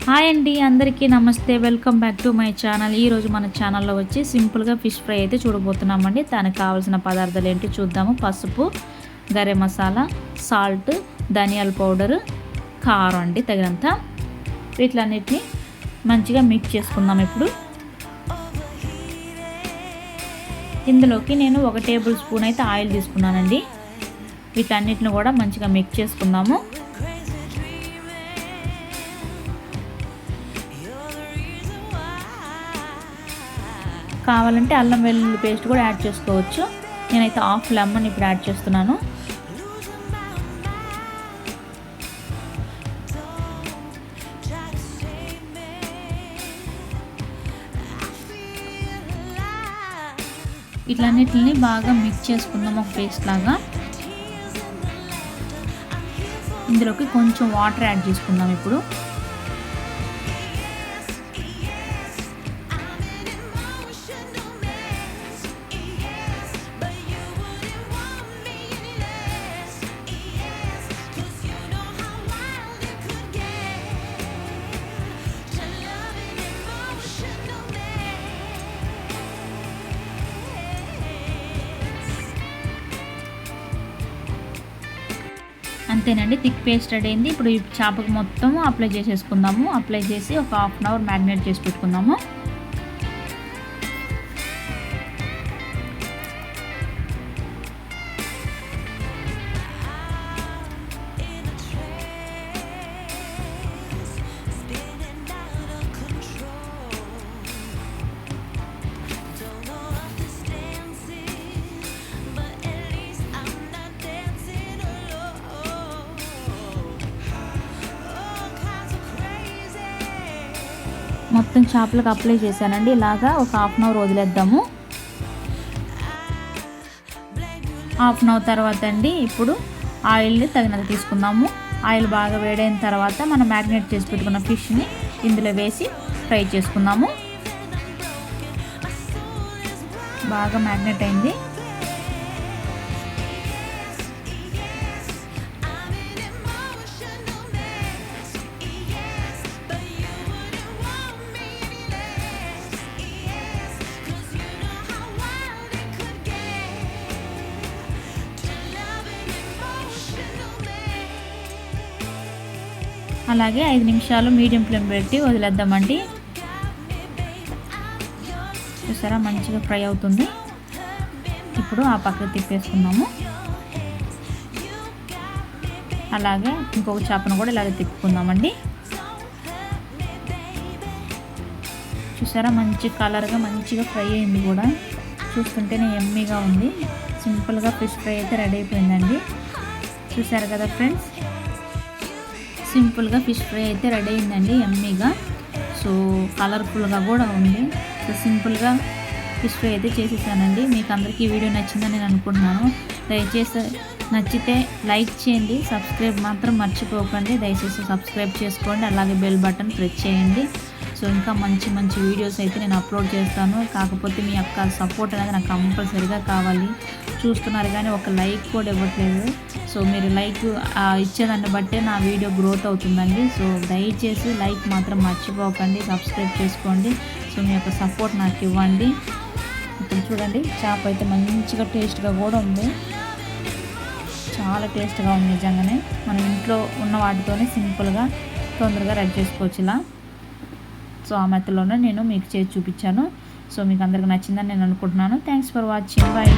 Hi అండి, అందరికీ నమస్తే. Welcome back to my channel. ఈరోజు మన ఛానల్లో వచ్చి సింపుల్గా ఫిష్ ఫ్రై అయితే చూడబోతున్నామండి. దానికి కావాల్సిన పదార్థాలు ఏంటి చూద్దాము. పసుపు, గరం మసాలా, సాల్ట్, ధనియాల పౌడరు, కారం అండి తగినంత. వీటిలన్నిటిని మంచిగా మిక్స్ చేసుకుందాం. ఇప్పుడు ఇందులోకి నేను 1 టేబుల్ స్పూన్ అయితే ఆయిల్ తీసుకున్నానండి. వీటన్నిటిని కూడా మంచిగా మిక్స్ చేసుకుందాము. కావాలంటే అల్లం వెల్లుల్లి పేస్ట్ కూడా యాడ్ చేసుకోవచ్చు. నేనైతే హాఫ్ లెమన్ ఇప్పుడు యాడ్ చేస్తున్నాను. ఇట్లన్నిటిని బాగా మిక్స్ చేసుకుందాం ఒక పేస్ట్ లాగా. ఇందులోకి కొంచెం వాటర్ యాడ్ చేసుకుందాం ఇప్పుడు. అంతేనండి, థిక్ పేస్ట్ రెడీ అయింది. ఇప్పుడు ఈ చేపకు మొత్తం అప్లై చేసేసుకుందాము. అప్లై చేసి ఒక హాఫ్ అన్ అవర్ మ్యారినేట్ చేసి పెట్టుకుందాము. మొత్తం చేపలకు అప్లై చేశానండి. ఇలాగా ఒక హాఫ్ అన్ అవర్ వదిలేద్దాము. హాఫ్ అన్ అవర్ తర్వాత అండి ఇప్పుడు ఆయిల్ని తగినంత తీసుకుందాము. ఆయిల్ బాగా వేడైన తర్వాత మనం మ్యారినేట్ చేసి పెట్టుకున్న ఫిష్ని ఇందులో వేసి ఫ్రై చేసుకుందాము. బాగా మ్యారినేట్ అయింది. అలాగే 5 నిమిషాలు మీడియం ఫ్లేమ్ పెట్టి వదిలేద్దామండి. చూసారా మంచిగా ఫ్రై అవుతుంది. ఇప్పుడు ఆ పక్కకు తిప్పేసుకుందాము. అలాగే ఇంకొక చేపను కూడా ఇలాగే తిప్పుకుందామండి. చూసారా మంచి కలర్గా మంచిగా ఫ్రై అయింది కూడా. చూస్తుంటేనే ఎమ్మీగా ఉంది. సింపుల్గా ఫిష్ ఫ్రై అయితే రెడీ అయిపోయిందండి. చూసారు కదా ఫ్రెండ్స్, సింపుల్గా ఫిష్ ఫ్రై అయితే రెడీ అయిందండి ఎమ్మీగా. సో కలర్ఫుల్గా కూడా ఉంది. సో సింపుల్గా ఫిష్ ఫ్రై అయితే చేసేసానండి. మీకు అందరికీ ఈ వీడియో నచ్చిందని నేను అనుకుంటున్నాను. దయచేసి నచ్చితే లైక్ చేయండి, సబ్స్క్రైబ్ మాత్రం మర్చిపోకండి. దయచేసి సబ్స్క్రైబ్ చేసుకోండి, అలాగే బెల్ బటన్ ప్రెస్ చేయండి. సో ఇంకా మంచి మంచి వీడియోస్ అయితే నేను అప్లోడ్ చేస్తాను. కాకపోతే మీ యొక్క సపోర్ట్ అనేది నాకు కంపల్సరీగా కావాలి. చూస్తున్నారు కానీ ఒక లైక్ కూడా ఇవ్వట్లేదు. సో మీరు లైక్ ఇచ్చేదాన్ని బట్టే నా వీడియో గ్రోత్ అవుతుందండి. సో దయచేసి లైక్ మాత్రం మర్చిపోకండి, సబ్స్క్రైబ్ చేసుకోండి. సో మీ యొక్క సపోర్ట్ నాకు ఇవ్వండి. ఇప్పుడు చూడండి చేప అయితే మంచిగా టేస్ట్గా కూడా ఉంది. చాలా టేస్ట్గా ఉంది నిజంగానే. మనం ఇంట్లో ఉన్న వాటితోనే సింపుల్గా తొందరగా రెడీ చేసుకోవచ్చు ఇలా. సో ఆ మెథడ్లోనే నేను మీకు చేసి చూపించాను. సో మీకు అందరికి నచ్చిందని నేను అనుకుంటున్నాను. Thanks for watching. బై.